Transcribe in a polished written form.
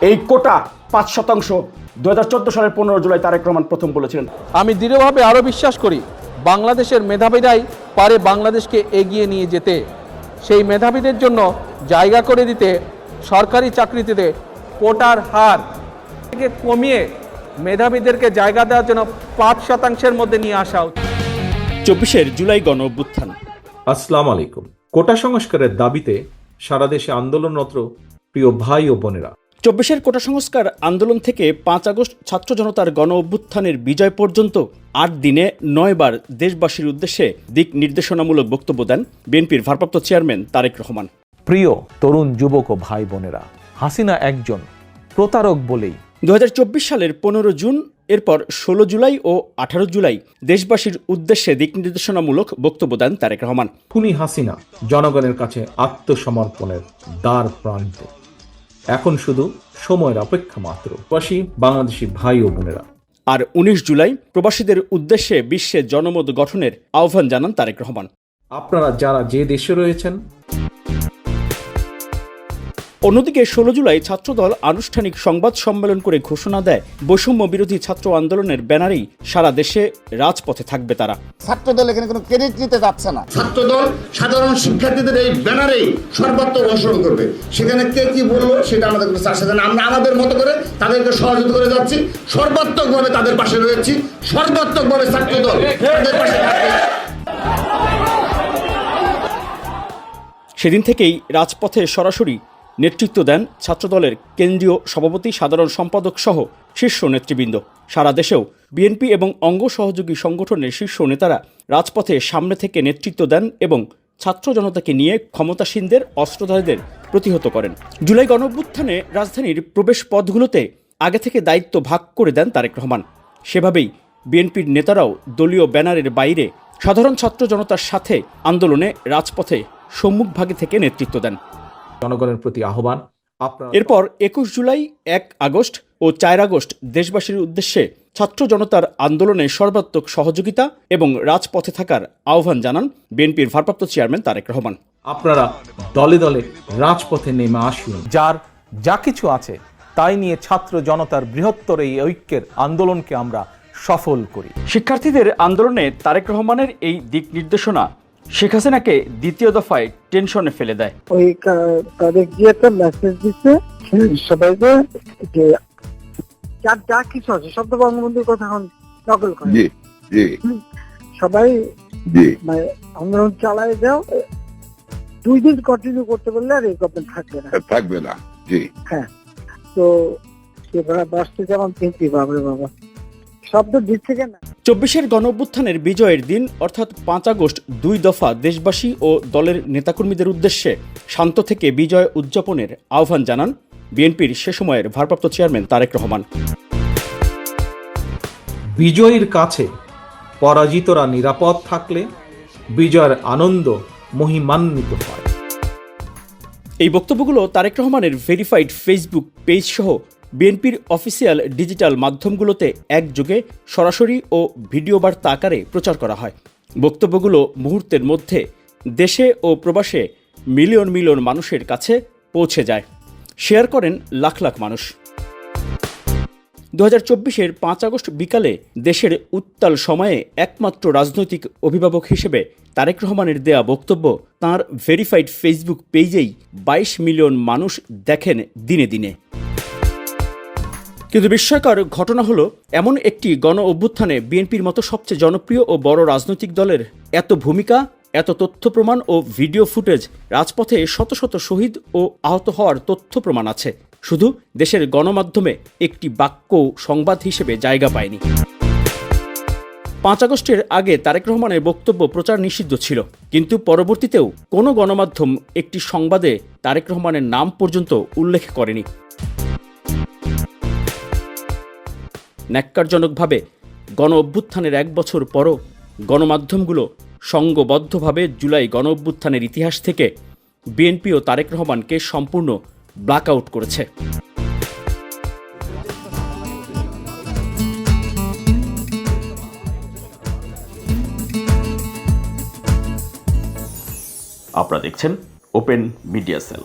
এই কোটা 5% 2014 সালের 15 জুলাই তারেক রহমান প্রথম বলেছিলেন। আমি দৃঢ়ভাবে আরও বিশ্বাস করি বাংলাদেশের মেধাবীরাই পারে বাংলাদেশকে এগিয়ে নিয়ে যেতে। সেই মেধাবীদের জন্য জায়গা করে দিতে সরকারি চাকরিতে কোটার হার থেকে কমিয়ে মেধাবীদেরকে জায়গা দেওয়ার জন্য 5%-এর মধ্যে নিয়ে আসা উচিত। 24 জুলাই গণ অভ্যুত্থান। আসসালামু আলাইকুম। কোটা সংস্কারের দাবিতে সারা দেশে আন্দোলনরত প্রিয় ভাই ও বোনেরা, 24 কোটা সংস্কার আন্দোলন থেকে 5 আগস্ট ছাত্র জনতার গণ অভ্যুত্থানের বিজয় পর্যন্ত 8 দিনে 9 বার দেশবাসীর উদ্দেশ্যে দিক নির্দেশনামূলক বক্তব্য দেন বিএনপির ভারপ্রাপ্ত চেয়ারম্যান তারেক রহমান। প্রিয় তরুণ যুবক ও ভাই বোনেরা, হাসিনা একজন প্রতারক বলেই 2024 সালের 15 জুন এরপর 16 জুলাই ও 18 জুলাই দেশবাসীর উদ্দেশ্যে দিক নির্দেশনামূলক বক্তব্য দেন তারেক রহমান। খুনি হাসিনা জনগণের কাছে আত্মসমর্পণের দ্বার প্রান্তে, এখন শুধু সময়ের অপেক্ষা মাত্র। প্রবাসী বাংলাদেশি ভাই ও বোনেরা, আর 19 জুলাই প্রবাসীদের উদ্দেশ্যে বিশ্বে জনমত গঠনের আহ্বান জানান তারেক রহমান। আপনারা যারা যে দেশে রয়েছেন। অন্যদিকে 16 জুলাই ছাত্রদল আনুষ্ঠানিক সংবাদ সম্মেলন করে ঘোষণা দেয় বৈষম্য বিরোধী ছাত্র আন্দোলনের ব্যানারেই সারা দেশে রাজপথে থাকবে তারা। ছাত্রদল এখানে কোনো ক্রেডিট নিতে যাচ্ছে না। ছাত্রদল সাধারণ শিক্ষার্থীদের এই ব্যানারেই সর্বাত্মক অংশগ্রহণ করবে। সেখানে কে কি বললো সেটা আমাদের কোনো চাষে না, আমরা আমাদের মতো করে তাদেরকে সহযোগিতা করে যাচ্ছি, সর্বাত্মকভাবে তাদের পাশে রয়েছি, সর্বাত্মকভাবে ছাত্রদল তাদের পাশে থাকবে। সেদিন থেকেই রাজপথে সরাসরি নেতৃত্ব দেন ছাত্রদলের কেন্দ্রীয় সভাপতি, সাধারণ সম্পাদক সহ শীর্ষ নেতৃবৃন্দ। সারা দেশেও বিএনপি এবং অঙ্গ সহযোগী সংগঠনের শীর্ষ নেতারা রাজপথে সামনে থেকে নেতৃত্ব দেন এবং ছাত্র জনতাকে নিয়ে ক্ষমতাসীনদের, অস্ত্রধারীদের প্রতিহত করেন। জুলাই গণঅভ্যুত্থানে রাজধানীর প্রবেশ পথগুলোতে আগে থেকে দায়িত্ব ভাগ করে দেন তারেক রহমান। সেভাবেই বিএনপির নেতারাও দলীয় ব্যানারের বাইরে সাধারণ ছাত্র জনতার সাথে আন্দোলনে রাজপথে সম্মুখভাগে থেকে নেতৃত্ব দেন। জনগণের প্রতি আহ্বান, এরপর 21 জুলাই, 1 আগস্ট ও 4 আগস্ট দেশবাসীর উদ্দেশ্যে ছাত্র জনতার আন্দোলনে সর্বাত্মক সহযোগিতা এবং রাজপথে থাকার আহ্বান জানান বিএনপির ভারপ্রাপ্ত চেয়ারম্যান তারেক রহমান। আপনারা দলে দলে রাজপথে নেমে আসুন। যার যা কিছু আছে তাই নিয়ে ছাত্র জনতার বৃহত্তর এই ঐক্যের আন্দোলনকে আমরা সফল করি। শিক্ষার্থীদের আন্দোলনে তারেক রহমানের এই দিক নির্দেশনা শেখ হাসিনাকে দ্বিতীয় দফায় টেনশনে ফেলে দেয়। ওই তাদের কি একটা মেসেজ দিচ্ছে সবাইকে যে যা কিছু আছে সব তো বঙ্গবন্ধুর কথা এখন নকল করে। সবাই আন্দোলন চালায় দাও, 2 দিন কন্টিনিউ করতে পারলে আর এই গভর্নমেন্ট থাকবে না। হ্যাঁ, তো সেভাবে বাসতে যেমন চিন্তি বাবরে বাবা শব্দ দিচ্ছে কেন। 24 গণঅভ্যুত্থানের বিজয়ের দিন অর্থাৎ 5 আগস্ট 2 দফা দেশবাসী ও দলের নেতাকর্মীদের উদ্দেশ্যে শান্ত থেকে বিজয় উদযাপনের আহ্বান জানান বিএনপির সে সময়ের ভারপ্রাপ্ত চেয়ারম্যান তারেক রহমান। বিজয়ীর কাছে পরাজিতরা নিরাপদ থাকলে বিজয়ের আনন্দ মহিমান্বিত হয়। এই বক্তব্যগুলো তারেক রহমানের ভেরিফাইড ফেসবুক পেজ সহ বিএনপির অফিসিয়াল ডিজিটাল মাধ্যমগুলোতে একযোগে সরাসরি ও ভিডিও বার্তা আকারে প্রচার করা হয়। বক্তব্যগুলো মুহূর্তের মধ্যে দেশে ও প্রবাসে মিলিয়ন মিলিয়ন মানুষের কাছে পৌঁছে যায়, শেয়ার করেন লাখ লাখ মানুষ। 2024 5 আগস্ট বিকালে দেশের উত্তাল সময়ে একমাত্র রাজনৈতিক অভিভাবক হিসেবে তারেক রহমানের দেয়া বক্তব্য তাঁর ভেরিফাইড ফেসবুক পেজেই 22 মিলিয়ন মানুষ দেখেন দিনে দিনে। কিন্তু বিস্ময়কর ঘটনা হলো, এমন একটি গণ অভ্যুত্থানে বিএনপির মতো সবচেয়ে জনপ্রিয় ও বড় রাজনৈতিক দলের এত ভূমিকা, এত তথ্য প্রমাণ ও ভিডিও ফুটেজ, রাজপথে শত শত শহীদ ও আহত হওয়ার তথ্য প্রমাণ আছে, শুধু দেশের গণমাধ্যমে একটি বাক্য সংবাদ হিসেবে জায়গা পায়নি। 5 আগস্টের আগে তারেক রহমানের বক্তব্য প্রচার নিষিদ্ধ ছিল, কিন্তু পরবর্তীতেও কোনো গণমাধ্যম একটি সংবাদে তারেক রহমানের নাম পর্যন্ত উল্লেখ করেনি। ন্যাক্কারজনকভাবে গণ অভ্যুত্থানের 1 বছর পরও গণমাধ্যমগুলো সংঘবদ্ধভাবে জুলাই গণ অভ্যুত্থানের ইতিহাস থেকে বিএনপি ও তারেক রহমানকে সম্পূর্ণ ব্ল্যাক আউট করেছে। আপনারা দেখছেন ওপেন মিডিয়া সেল।